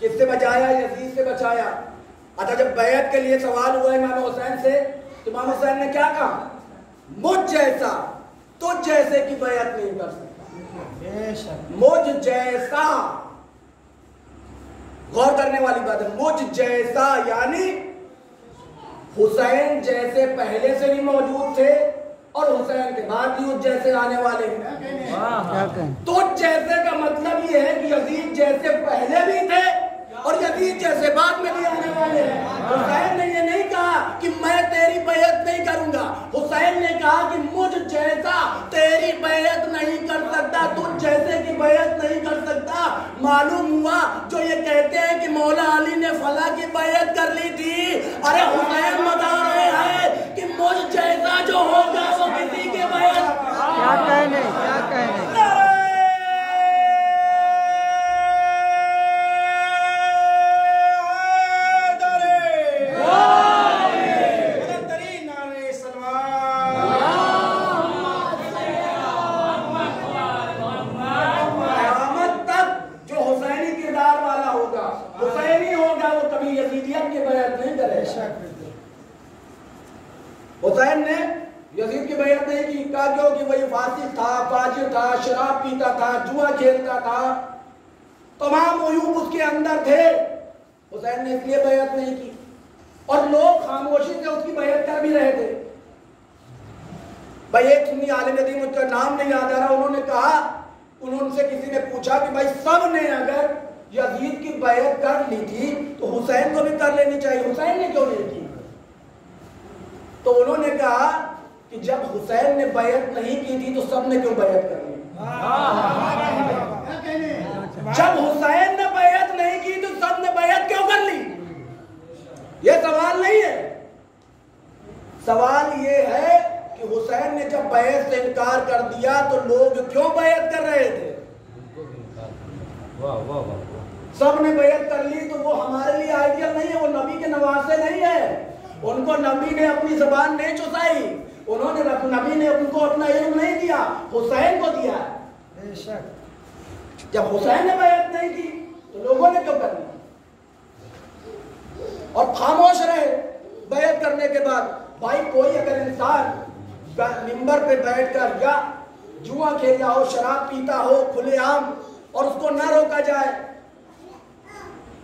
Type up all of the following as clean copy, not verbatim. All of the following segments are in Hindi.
किससे बचाया? यजीद से बचाया। अच्छा, जब बैत के लिए सवाल हुआ इमाम हुसैन से, तो इमाम हुसैन ने क्या कहा? मुझ जैसा तुझ जैसे की बैत नहीं कर सकता। मुझ जैसा, गौर करने वाली बात है, मुझ जैसा यानी हुसैन जैसे पहले से भी मौजूद थे और हुसैन के बाद भी उस जैसे आने वाले हैं। तो जैसे का मतलब ये है कि यजीद जैसे पहले भी थे और यजीद जैसे बाद में भी आने वाले हैं। हुसैन ने ये नहीं कहा कि मैं तेरी बैत नहीं करूंगा, हुसैन ने कहा कि मुझ जैसा तेरी बैत नहीं कर सकता, तुझ जैसे की बैत नहीं कर सकता। मालूम हुआ जो ये कहते हैं कि मौला अली ने फला की बैत कर ली थी, अरे हुसैन बता रहे हैं कि मुझ जैसा जो होगा वो किसी के बैत। क्या कहने, क्या कहने। हुसैन ने यजीद की बैत नहीं की, कहा क्यों कि वही फासिक था, फाजिर था, शराब पीता था, जुआ खेलता था, तमाम उयूब उसके अंदर थे। हुसैन ने इसलिए बैत नहीं की और लोग खामोशी से उसकी बैत कर भी रहे थे। भाई एक सुन्नी आलिम दीन, मुझका नाम नहीं याद आ रहा, उन्होंने कहा, उनसे किसी ने पूछा कि भाई सब ने अगर यजीद की बैत कर ली थी तो हुसैन को भी कर लेनी चाहिए, हुसैन ने क्यों नहीं की? तो उन्होंने कहा कि जब हुसैन ने बैत नहीं की थी तो सब ने क्यों बैत कर ली? जब हुसैन ने बैत नहीं की तो सब ने बैत क्यों कर ली? यह सवाल नहीं है। सवाल यह है कि हुसैन ने जब बैत से इनकार कर दिया तो लोग क्यों बैत कर रहे थे? सब ने बैत कर ली तो वो हमारे लिए आइडियल नहीं है, वो नबी के नवासे नहीं है। उनको नबी ने अपनी जबान नहीं चुसाई, उन्होंने नबी ने उनको अपना इल्म नहीं दिया, हुसैन को दिया। जब हुसैन ने बैत नहीं की तो लोगों ने क्यों कर ली? और खामोश रहे बैत करने के बाद। भाई कोई अगर इंसान मिंबर पे बैठकर या जुआ खेल रहा हो, शराब पीता हो खुलेआम और उसको न रोका जाए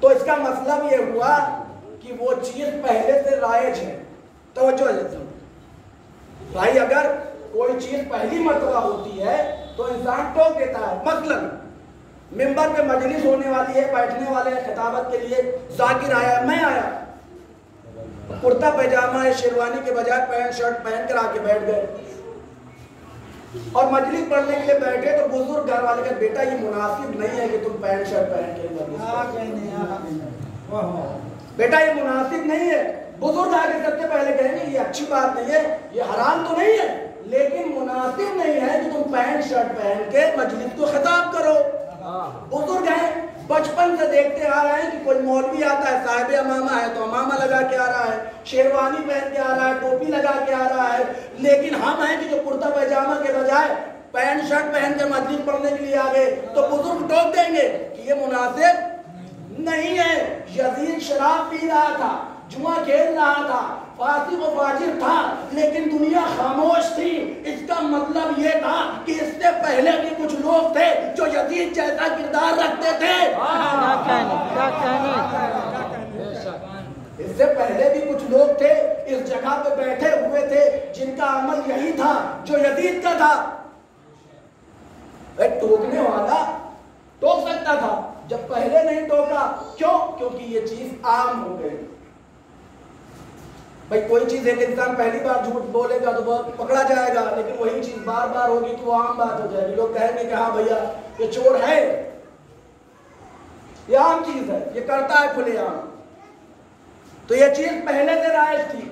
तो इसका मतलब ये हुआ कि वो चीज पहले से राइज है। तवज्जो है भाई, अगर कोई चीज पहली मर्तबा होती है तो इंसान टोक देता है। मसलन मिंबर पे मजलिस होने वाली है, बैठने वाले हैं खिताबत के लिए, जाकिर आया, मैं आया, कुर्ता पैजामा है, शेरवानी के बजाय पैंट शर्ट पहन कर आके बैठ गए और मजलिस पढ़ने के लिए बैठे तो बुजुर्ग घर वाले का बेटा ये मुनासिब नहीं है कि तुम पैंट शर्ट पहन के बेटा ये मुनासिब नहीं है। बुजुर्ग आगे सबसे पहले कहेंगे ये अच्छी बात नहीं है, ये हराम तो नहीं है, लेकिन मुनासिब नहीं है कि तुम पैंट शर्ट पहन के मजलिस को खिताब करो। बुजुर्ग हैं, बचपन से देखते आ रहे हैं कि कोई मौलवी आता है, साहिब अमामा है तो अमामा लगा के आ रहा है, शेरवानी पहन के आ रहा है, टोपी लगा के आ रहा है, लेकिन हम हैं कि जो कुर्ता पैजामा के बजाय पैंट शर्ट पहन के मस्जिद पढ़ने के लिए आ गए तो बुजुर्ग टोक देंगे कि ये मुनासिब नहीं है। यजीद शराब पी रहा था, जुआ खेल रहा था, फासिक व फाजिर था, लेकिन दुनिया खामोश थी। इसका मतलब ये था कि इससे पहले भी कुछ लोग थे जो यजीद जैसा किरदार रखते थे। इससे पहले भी कुछ लोग थे इस जगह पे बैठे हुए थे जिनका अमल यही था जो यजीद का था। टोकने वाला टोक सकता था, जब पहले नहीं टोका क्यों? क्योंकि ये चीज आम हो गई। भाई कोई चीज एक इंसान पहली बार झूठ बोलेगा तो वह पकड़ा जाएगा, लेकिन वही चीज बार बार होगी तो वो आम बात हो जाएगी। लोग कहेंगे कि हाँ भैया ये चोर है, ये आम चीज है, ये करता है खुलेआम। तो ये चीज पहले से राइज थी,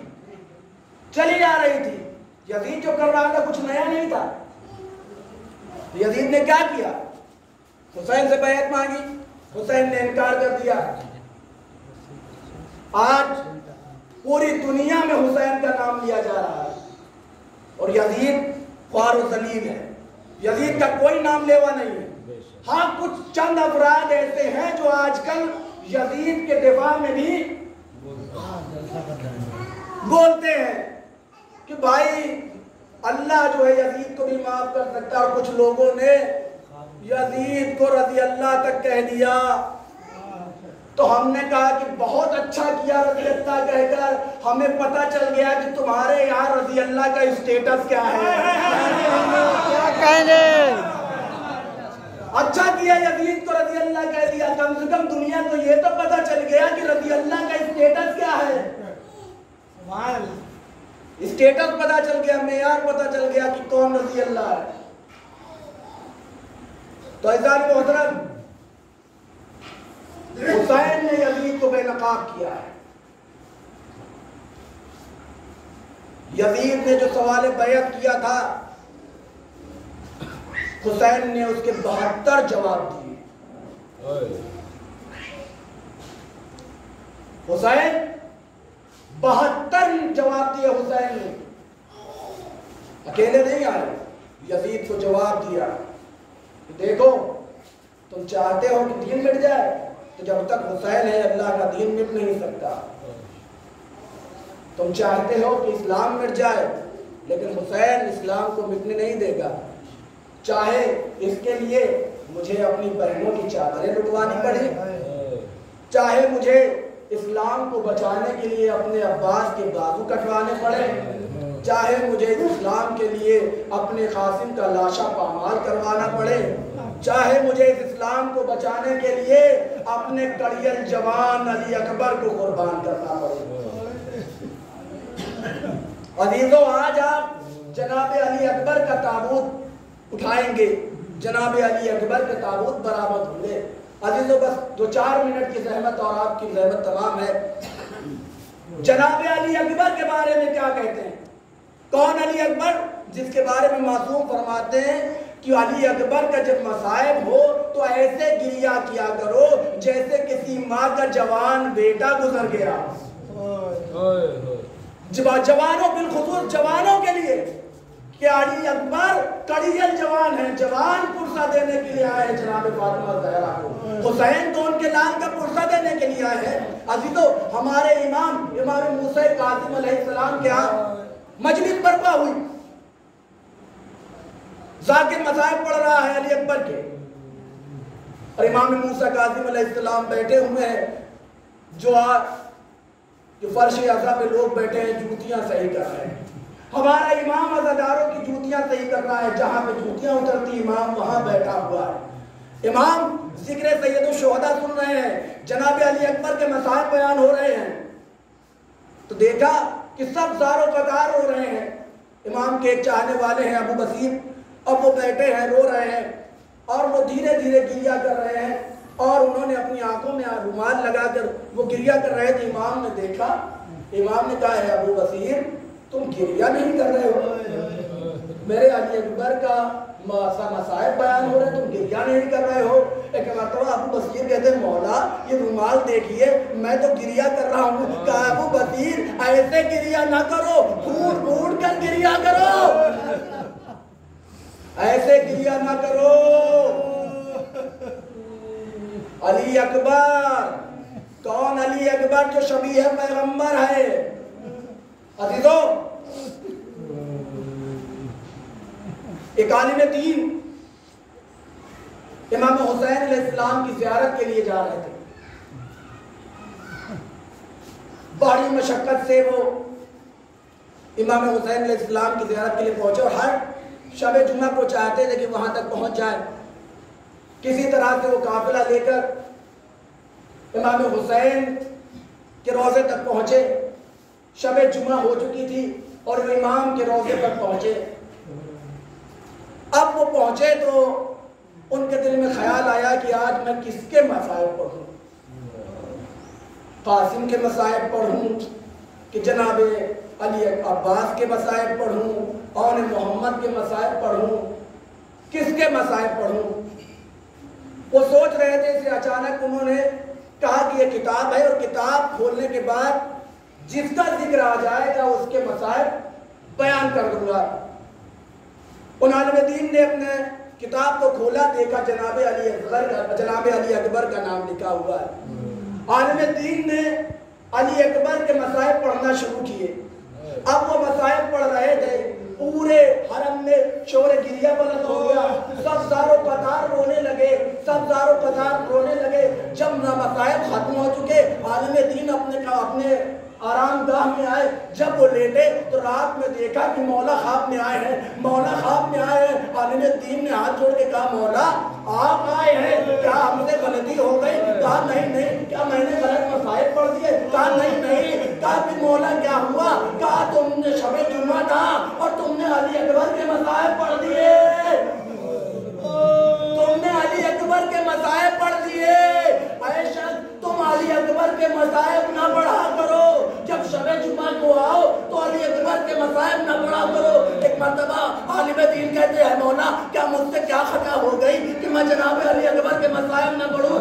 चली जा रही थी। यजीद जो कर रहा था कुछ नया नहीं था। यजीद ने क्या किया? हुसैन से बैत मांगी, हुसैन ने इनकार कर दिया। आज पूरी दुनिया में हुसैन का नाम लिया जा रहा है और यजीद ख्वार व जलील है, यजीद का कोई नाम लेवा नहीं है। हाँ कुछ चंद अफराद ऐसे हैं जो आजकल यजीद के दिफा में भी बोलते हैं कि भाई अल्लाह जो है यजीद को भी माफ कर सकता है। और कुछ लोगों ने यजीद को रजी अल्लाह तक कह दिया। तो हमने कहा कि बहुत अच्छा किया रजी अल्लाह कहकर, हमें पता चल गया कि तुम्हारे यहाँ रजी अल्लाह का स्टेटस क्या है। क्या कहने? अच्छा किया यजीद को रजी अल्लाह कह दिया, कम से कम दुनिया को ये तो पता चल गया कि रजी अल्लाह का स्टेटस क्या है। स्टेटस पता चल गया, मेयार पता चल गया कि कौन रजी अल्लाह है। तो ऐसा मोहतरम हुसैन ने यजीद को बेनकाब किया है। यजीद ने जो सवाल बैत किया था, हुसैन ने उसके 72 जवाब दिए। हुसैन 72 जवाब दिए। हुसैन ने अकेले नहीं आए, यजीद को जवाब दिया कि देखो तुम चाहते हो कि दीन मिट जाए, तो जब तक हुसैन है अल्लाह का दीन मिट नहीं सकता। तुम चाहते हो कि इस्लाम मिट जाए, लेकिन हुसैन इस्लाम को मिटने नहीं देगा। चाहे इसके लिए मुझे अपनी बहनों की चादरें लुटवानी पड़े, चाहे मुझे इस्लाम को बचाने के लिए अपने अब्बास के बाजू कटवाने पड़े, चाहे मुझे इस्लाम के लिए अपने कासिम का लाशा पामाल करवाना पड़े, चाहे मुझे इस इस्लाम को बचाने के लिए अपने कड़ियल जवान अली अकबर को कुर्बान करना पड़े। अजीजों, आज आप जनाब अली अकबर का ताबूत उठाएंगे, जनाब अली अकबर के ताबूत बरामद होंगे। अजीजों, बस 2-4 मिनट की जहमत और आपकी जहमत तमाम है। जनाब अली अकबर के बारे में क्या कहते हैं? कौन अली अकबर? जिसके बारे में मासूम फरमाते हैं कि अली अकबर का जब मसाइब हो तो ऐसे गिरिया किया करो जैसे किसी माँ का जवान बेटा गुजर गया। जवानों, बिलखुसूस जवानों के लिए कि अली अकबर कड़ियल जवान है, जवान पुरसा देने के लिए आए हैं जनाब फातिमा ज़हरा को। हुसैन तो उनके लाल का पुरसा देने के लिए आए हैं। अजीजों, हमारे इमाम मूसा कासिम अलैहिस्सलाम के यहाँ मजलिस बर्पा हुई, जाकिर मसाइब पढ़ रहा है अली अकबर के, और इमाम मूसा कासिम अलैहिस्सलाम बैठे हुए हैं। जो फर्श अज़ा पे लोग बैठे हैं, जूतियां सही कर रहे हैं। हमारा इमाम अज़ादारों की जूतियां सही कर रहा है, जहां पे जूतियां उतरती इमाम वहां बैठा हुआ है। इमाम जिक्र सैयदुल शुहदा सुन रहे हैं, जनाब अली अकबर के मसाइब बयान हो रहे हैं। तो देखा कि सब ज़ारो कतार रो रहे हैं। इमाम के एक चाहने वाले हैं अबू बसीर, अब वो बैठे हैं, रो रहे हैं, और वो धीरे धीरे गिरिया कर रहे हैं, और उन्होंने अपनी आंखों में रुमाल लगाकर वो गिरिया कर रहे थे। इमाम ने देखा, इमाम ने कहा है अबू बसीर, तुम गिरिया नहीं कर रहे हो, मेरे अली अकबर का मसाइब बयान हो रहे, तुम गिरिया नहीं कर रहे हो। एक मरतबा अबू बसीर कहते हैं, मौला ये रुमाल देखिए, मैं तो गिरिया कर रहा हूँ। कहा अबू बसीर, ऐसे गिरिया ना करो, फूट फूट कर गिरिया करो, ऐसे गिरिया ना करो। अली अकबर, कौन अली अकबर? जो शबीह पैगंबर है। अजीजों, एक आलिम दीन इमाम हुसैन अलैहिस्सलाम की ज़ियारत के लिए जा रहे थे। बड़ी मशक्कत से वो इमाम हुसैन अलैहिस्सलाम की ज़ियारत के लिए पहुंचे, और हर शब जुमा को चाहते थे कि वहां तक पहुंच जाए। किसी तरह से वो काफिला लेकर इमाम हुसैन के रोजे तक पहुंचे। शब जुमा हो चुकी थी और वो इमाम के रोजे तक पहुंचे। अब वो पहुंचे तो उनके दिल में ख्याल आया कि आज मैं किसके मसाइब पढ़ूं? कासिम के मसाइब पढ़ूं कि जनाब अली अब्बास के मसाइब पढ़ूं, और मोहम्मद के मसाइब पढ़ूं, किसके मसाइब पढ़ूं? वो सोच रहे थे, इसे अचानक उन्होंने कहा कि ये किताब है, और किताब खोलने के बाद जिसका जिक्र आ जाएगा उसके मसाइब बयान कर दूंगा। उन आलिम दीन ने अपने किताब को खोला, देखा जनाब अली अकबर का नाम लिखा हुआ है। आलिम दीन ने अली अकबर के मसाइब पढ़ना शुरू किए। अब वो मसाइब पढ़ रहे थे, पूरे हरम में शोर गिरिया बुलंद हो गया, सब ज़ारो कतार रोने लगे, सब ज़ारो कतार रोने लगे। जब मसाइब खत्म हो चुके, आलिम दीन अपने आरामगाह में आए। जब वो लेटे तो रात में देखा कि मौला ख्वाब में आए हैं, मौला ख्वाब में आए हैं। आलिम दीन ने हाथ जोड़ के कहा, मौला आप आए हैं, क्या हमसे गलती हो गई? कहा नहीं नहीं, क्या मैंने गलत मसाइब पढ़ दिए? कहा नहीं नहीं। कहा फिर मौला क्या हुआ? कहा तुमने शबे जुम्मा था और तुमने अली अकबर के मसाइब पढ़ दिए, तुमने अली अकबर के मसाइब पढ़ दिए। ऐसा तुम अली अकबर के मसाइब ना पढ़ा करो, जब शबे जुम्मा को आओ तो अली अकबर के मसाइब ना पढ़ा करो। एक मर्तबा आलिम दीन कहते हैं, मौला क्या मुझसे क्या खता हो गई कि मैं जनाब अली अकबर के मसाइब ना पढ़ूं?